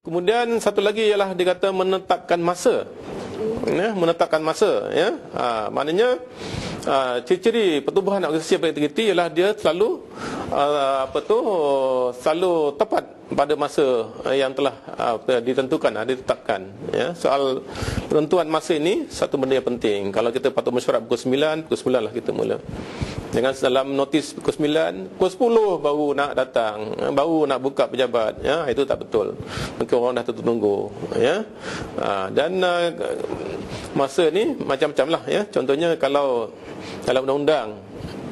Kemudian satu lagi ialah dia kata menetapkan masa. Ya, menetapkan masa, ya. Maknanya ciri-ciri pertubuhan organisasi yang berintegriti ialah dia selalu selalu tepat pada masa yang telah ditentukan, ditetapkan, ya. Soal penentuan masa ini satu benda yang penting. Kalau kita patut mesyuarat pukul 9 lah kita mula. Jangan dalam notis pukul 9, pukul 10 baru nak datang, baru nak buka pejabat, ya. Itu tak betul. Mungkin orang dah tertunggu, ya. Dan masa ni macam-macam lah, ya. Contohnya kalau dalam undang-undang,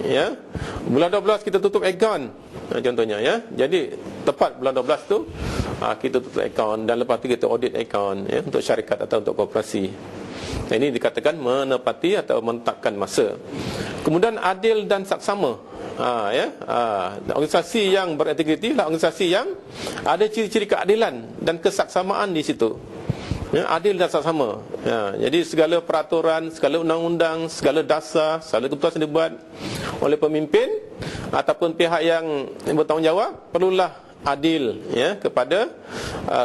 ya, bulan 12 kita tutup akaun, contohnya, ya. Jadi tepat bulan 12 tu kita tutup akaun, dan lepas tu kita audit akaun, ya, untuk syarikat atau untuk koperasi. Ini dikatakan menepati atau menetapkan masa. Kemudian adil dan saksama. Organisasi yang berintegriti adalah organisasi yang ada ciri-ciri keadilan dan kesaksamaan di situ. Ya, adil dan saksama. Ya, jadi segala peraturan, segala undang-undang, segala dasar, segala keputusan yang dibuat oleh pemimpin ataupun pihak yang bertanggungjawab perlulah adil, ya, kepada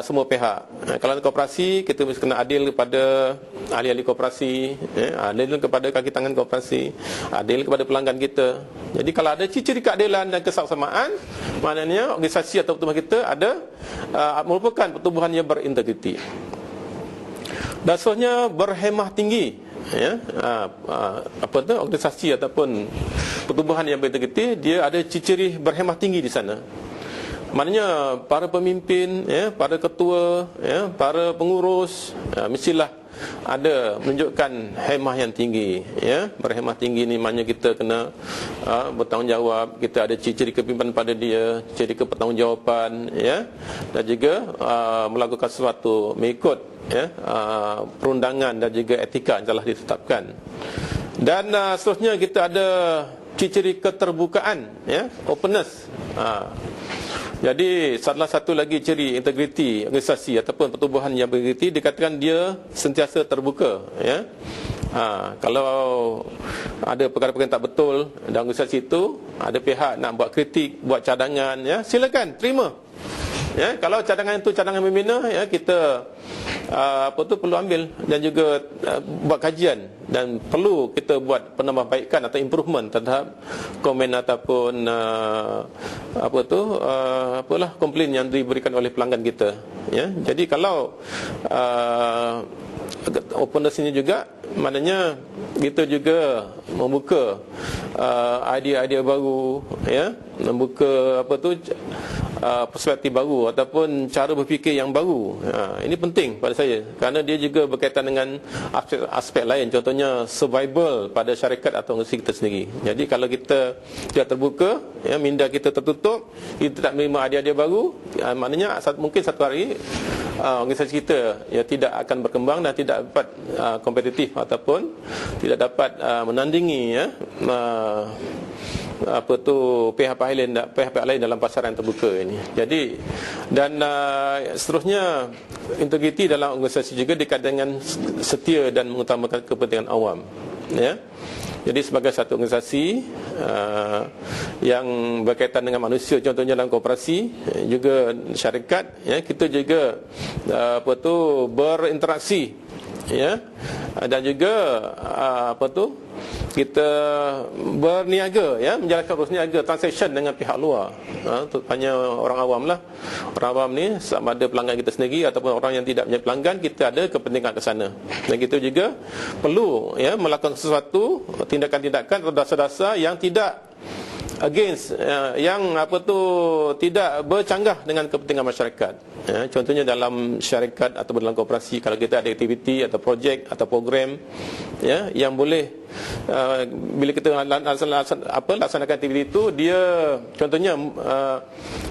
semua pihak. Kalau koperasi, kita mesti kena adil kepada ahli-ahli koperasi, ya, adil kepada kaki tangan koperasi, adil kepada pelanggan kita. Jadi kalau ada ciri-ciri keadilan dan kesaksamaan, maknanya organisasi atau pertubuhan kita ada merupakan pertubuhan yang berintegriti. Dan seterusnya berhemah tinggi, ya. Organisasi ataupun pertubuhan yang berintegriti, dia ada ciri-ciri berhemah tinggi di sana. Maknanya para pemimpin, ya, para ketua, ya, para pengurus, mestilah ada menunjukkan hemah yang tinggi, ya. Berhemah tinggi ni maknanya kita kena bertanggungjawab, kita ada ciri-ciri kepimpinan pada dia, ciri kebertanggungjawaban, ya, dan juga melakukan sesuatu mengikut, ya, perundangan dan juga etika yang telah ditetapkan. Dan seterusnya kita ada ciri-ciri keterbukaan, ya, openness. Jadi salah satu lagi ciri integriti organisasi ataupun pertubuhan yang berintegriti dikatakan dia sentiasa terbuka, ya. Kalau ada perkara-perkara yang tak betul dalam organisasi itu, ada pihak nak buat kritik, buat cadangan, ya, silakan terima. Ya, kalau cadangan itu cadangan membina, ya, kita perlu ambil dan juga buat kajian, dan perlu kita buat penambahbaikan atau improvement terhadap komen ataupun komplain yang diberikan oleh pelanggan kita, ya. Jadi kalau openness ini juga maknanya kita juga membuka idea-idea baru, ya, membuka perspektif baru ataupun cara berfikir yang baru. Ini penting pada saya kerana dia juga berkaitan dengan aspek lain, contohnya survival pada syarikat atau organisasi kita sendiri. Jadi kalau kita tidak terbuka, ya, minda kita tertutup, kita tak menerima idea-idea baru, maknanya mungkin satu hari organisasi kita, ya, tidak akan berkembang dan tidak dapat kompetitif ataupun tidak dapat menandingi, ya, pihak-pihak lain dalam pasaran terbuka ini. Jadi dan seterusnya integriti dalam organisasi juga dikait dengan setia dan mengutamakan kepentingan awam, ya. Jadi sebagai satu organisasi yang berkaitan dengan manusia, contohnya dalam koperasi, juga syarikat, ya, kita juga berinteraksi, ya, dan juga kita berniaga, ya, menjalankan urus niaga, transaction dengan pihak luar, hanya orang awam lah. Orang awam ni sama ada pelanggan kita sendiri ataupun orang yang tidak punya pelanggan, kita ada kepentingan ke sana. Dan kita juga perlu, ya, melakukan sesuatu tindakan-tindakan atau dasar-dasar yang tidak against, yang tidak bercanggah dengan kepentingan masyarakat, ya. Contohnya dalam syarikat atau dalam koperasi, kalau kita ada aktiviti atau projek atau program, ya, yang boleh bila kita laksanakan aktiviti itu, dia contohnya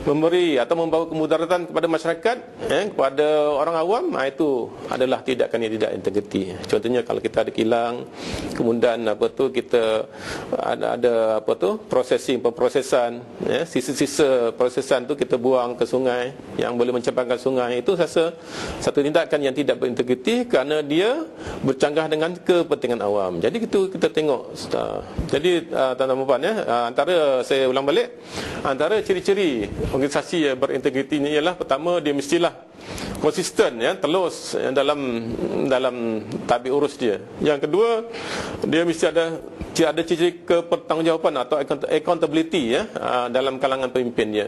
memberi atau membawa kemudaratan kepada masyarakat, ya, kepada orang awam, itu adalah tindakan yang tidak integriti. Contohnya kalau kita ada kilang, kemudian kita ada pemprosesan, ya, sisa-sisa prosesan tu kita buang ke sungai yang boleh mencemarkan sungai, itu satu tindakan yang tidak berintegriti kerana dia bercanggah dengan kepentingan awam. Jadi itu kita tengok. Jadi tuan-tuan dan puan, ya, antara saya ulang balik, antara ciri-ciri organisasi yang berintegriti ini ialah, pertama, dia mestilah konsisten, ya, telus dalam tabik urus dia. Yang kedua, dia mesti ada ciri kepertanggungjawaban atau accountability, ya, dalam kalangan pemimpin dia.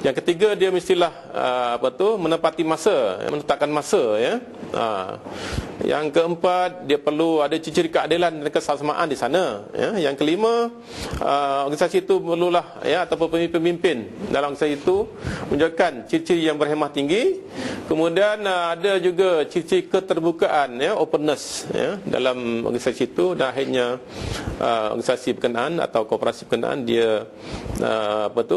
Yang ketiga, dia mestilah menepati masa, menetapkan masa, ya. Yang keempat, dia perlu ada ciri keadilan dan kesamaan di sana, ya. Yang kelima, organisasi itu perlulah, ya, ataupun pemimpin dalam organisasi itu menunjukkan ciri-ciri yang berhemah tinggi. Kemudian ada juga ciri-ciri keterbukaan, ya, openness, ya, dalam organisasi itu. Dan akhirnya organisasi berkenaan atau koperasi berkenaan dia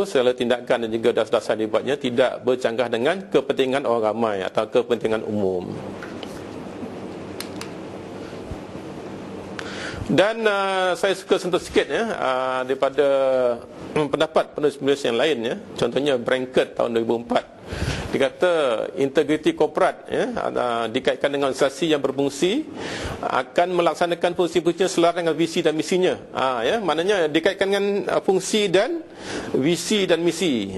segala tindakan dan juga dasar-dasar dibuatnya tidak bercanggah dengan kepentingan orang ramai atau kepentingan umum. Dan saya suka sentuh sikit, ya, daripada pendapat penulis-penulis yang lain, ya. Contohnya Brankett tahun 2004. Dia kata integriti korporat, ya, dikaitkan dengan organisasi yang berfungsi akan melaksanakan fungsi-fungsinya selaras dengan visi dan misinya. Ya, maknanya dikaitkan dengan fungsi dan visi dan misi.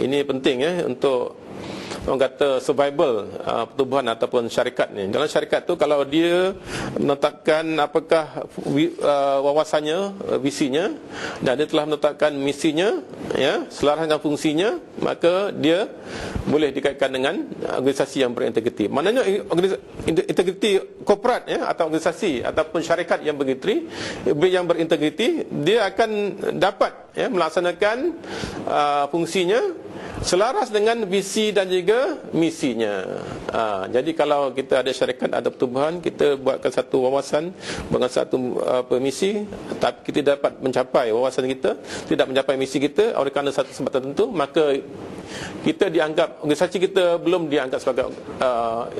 Ini penting, ya, untuk orang kata survival pertubuhan ataupun syarikat ni. Dalam syarikat tu, kalau dia menetapkan apakah wawasannya, visinya, dan dia telah menetapkan misinya, ya, selaras dengan fungsinya, maka dia boleh dikaitkan dengan organisasi yang berintegriti. Maknanya integriti korporat, ya, atau organisasi ataupun syarikat yang berintegriti, dia akan dapat, ya, melaksanakan fungsinya selaras dengan visi dan juga misinya. Jadi kalau kita ada syarikat atau pertubuhan, kita buatkan satu wawasan, buatkan satu misi, tapi kita dapat mencapai wawasan kita, tidak mencapai misi kita oleh kerana satu sebab tertentu, maka kita dianggap, organisasi kita belum dianggap sebagai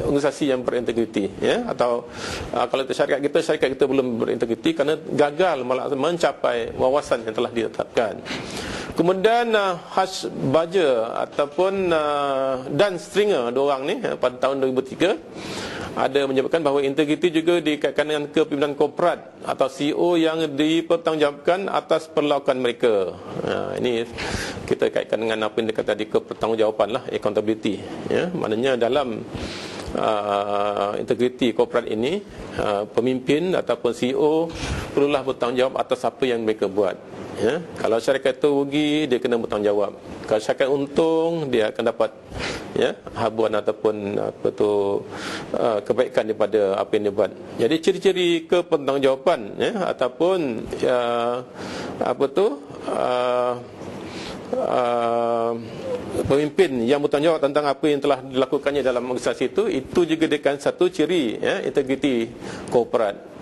organisasi yang berintegriti, ya. Atau kalau syarikat kita belum berintegriti kerana gagal mencapai wawasan yang telah ditetapkan. Kemudian Hush Badger ataupun Dan Stringer, dua orang ni, pada tahun 2003 ada menyebutkan bahawa integriti juga dikaitkan dengan kepimpinan korporat atau CEO yang dipertanggungjawabkan atas perlakuan mereka. Ini kita kaitkan dengan apa yang dikata tadi, kepertanggungjawaban lah, accountability, ya. Maknanya dalam integriti korporat ini, pemimpin ataupun CEO perlulah bertanggungjawab atas apa yang mereka buat, ya. Kalau syarikat itu rugi, dia kena bertanggungjawab. Kalau syarikat untung, dia akan dapat, ya, habuan ataupun kebaikan daripada apa yang dia buat. Jadi ciri-ciri kepertanggungjawaban, ya, ataupun pemimpin yang bertanggungjawab tentang apa yang telah dilakukannya dalam organisasi itu juga dengan satu ciri, ya, integriti korporat.